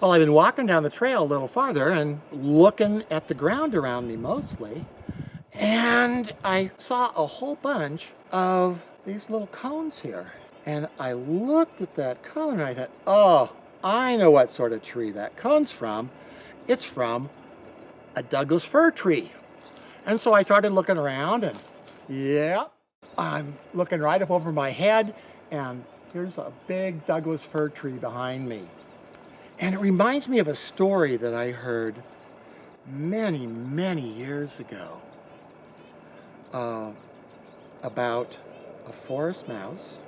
Well, I've been walking down the trail a little farther and looking at the ground around me mostly, and I saw a whole bunch of these little cones here. And I looked at that cone and I thought, oh, I know what sort of tree that cone's from. It's from a Douglas fir tree. And so I started looking around and yeah, I'm looking right up over my head and here's a big Douglas fir tree behind me. And it reminds me of a story that I heard many, many years ago about a forest mouse,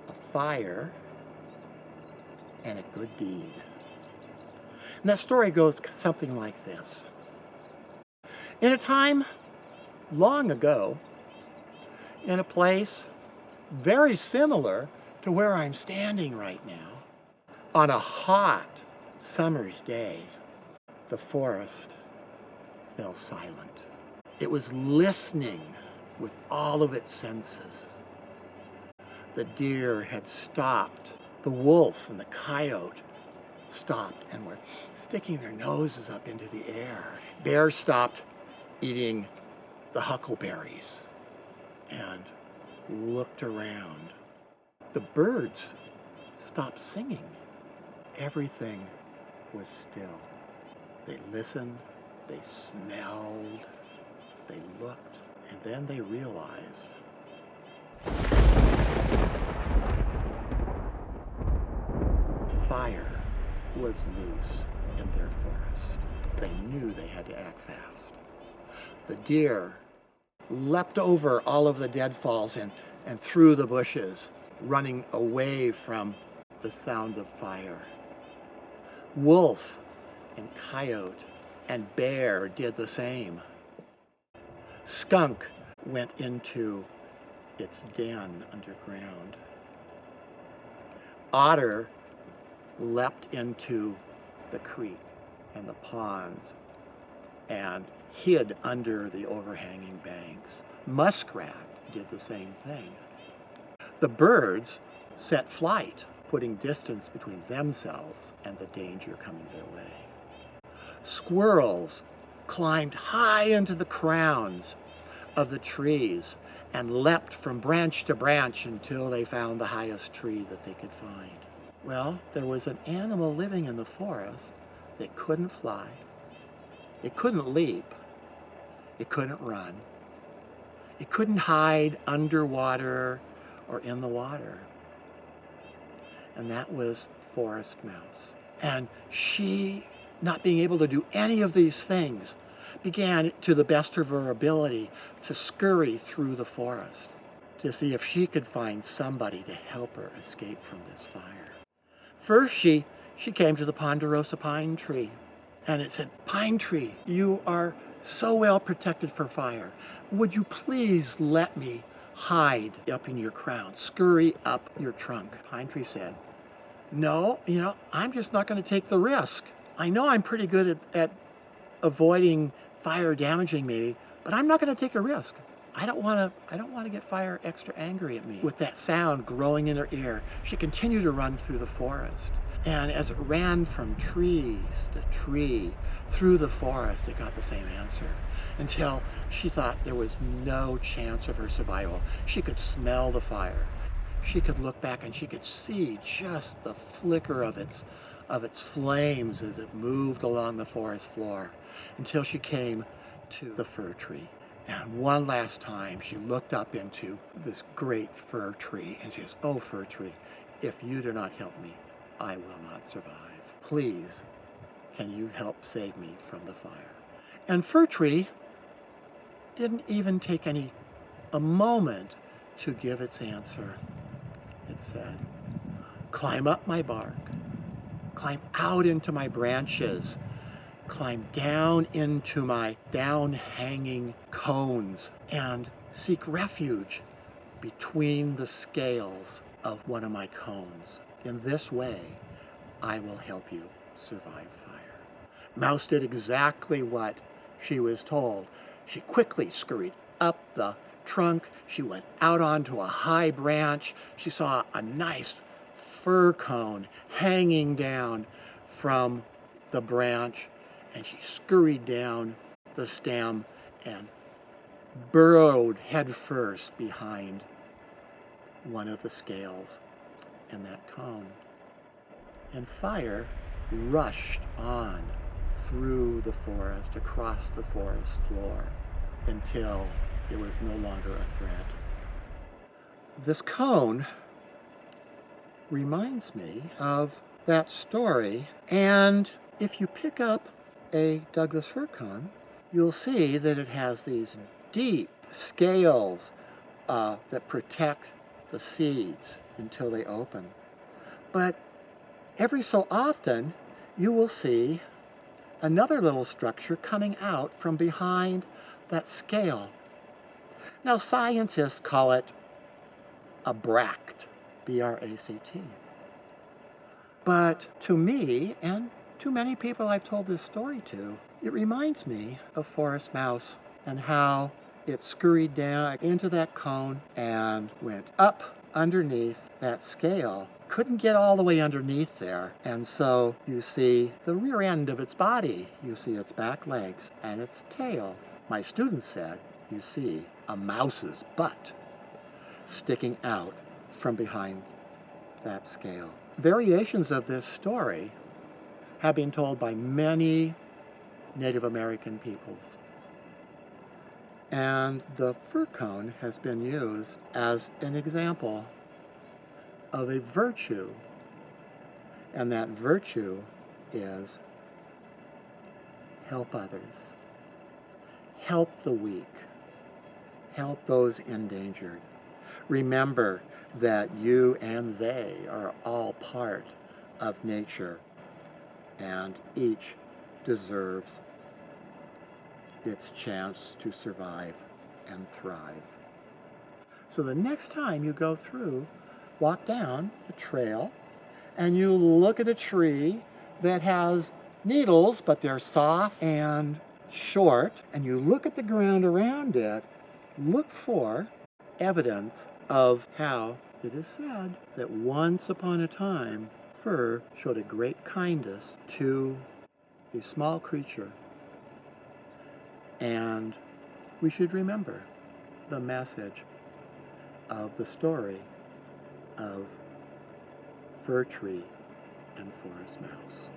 a fire, and a good deed. And that story goes something like this. In a time long ago, in a place very similar to where I'm standing right now, on a hot summer's day, the forest fell silent. It was listening with all of its senses. The deer had stopped. The wolf and the coyote stopped and were sticking their noses up into the air. Bear stopped eating the huckleberries and looked around. The birds stopped singing. Everything was still. They listened, they smelled, they looked, and then they realized fire was loose in their forest. They knew they had to act fast. The deer leapt over all of the deadfalls and through the bushes, running away from the sound of fire. Wolf and coyote and bear did the same. Skunk went into its den underground. Otter leapt into the creek and the ponds and hid under the overhanging banks. Muskrat did the same thing. The birds set flight, putting distance between themselves and the danger coming their way. Squirrels climbed high into the crowns of the trees and leapt from branch to branch until they found the highest tree that they could find. Well, there was an animal living in the forest that couldn't fly, it couldn't leap, it couldn't run, it couldn't hide underwater or in the water. And that was Forest Mouse. And she, not being able to do any of these things, began to the best of her ability to scurry through the forest to see if she could find somebody to help her escape from this fire. First, she came to the ponderosa pine tree, and it said, "Pine tree, you are so well protected from fire. Would you please let me hide up in your crown, scurry up your trunk?" Pine tree said, "No, I'm just not going to take the risk. I know I'm pretty good at avoiding fire damaging me, but I'm not going to take a risk. I don't want to get fire extra angry at me." With that sound growing in her ear, she continued to run through the forest. And as it ran from trees to tree through the forest, it got the same answer until she thought there was no chance of her survival. She could smell the fire. She could look back and she could see just the flicker of its flames as it moved along the forest floor until she came to the fir tree. And one last time she looked up into this great fir tree and she says, "Oh, fir tree, if you do not help me, I will not survive. Please, can you help save me from the fire?" And fir tree didn't even take a moment to give its answer. It said, "Climb up my bark, climb out into my branches, climb down into my down-hanging cones, and seek refuge between the scales of one of my cones. In this way, I will help you survive fire." Mouse did exactly what she was told. She quickly scurried up the trunk. She went out onto a high branch. She saw a nice fir cone hanging down from the branch, and she scurried down the stem and burrowed headfirst behind one of the scales in that cone. And fire rushed on through the forest, across the forest floor, until it was no longer a threat. This cone reminds me of that story, and if you pick up a Douglas fir cone, you'll see that it has these deep scales that protect the seeds until they open. But every so often, you will see another little structure coming out from behind that scale. Now, scientists call it a bract, B-R-A-C-T. But to me, and to many people I've told this story to, it reminds me of Forest Mouse and how it scurried down into that cone and went up underneath that scale. Couldn't get all the way underneath there, and so you see the rear end of its body. You see its back legs and its tail. My students said you see a mouse's butt sticking out from behind that scale. Variations of this story have been told by many Native American peoples. And the fir cone has been used as an example of a virtue. And that virtue is help others, help the weak, help those endangered. Remember that you and they are all part of nature, and each deserves its chance to survive and thrive. So the next time you go through, walk down the trail, and you look at a tree that has needles, but they're soft and short, and you look at the ground around it, look for evidence of how it is said that once upon a time, fir showed a great kindness to a small creature. And we should remember the message of the story of Fir Tree and Forest Mouse.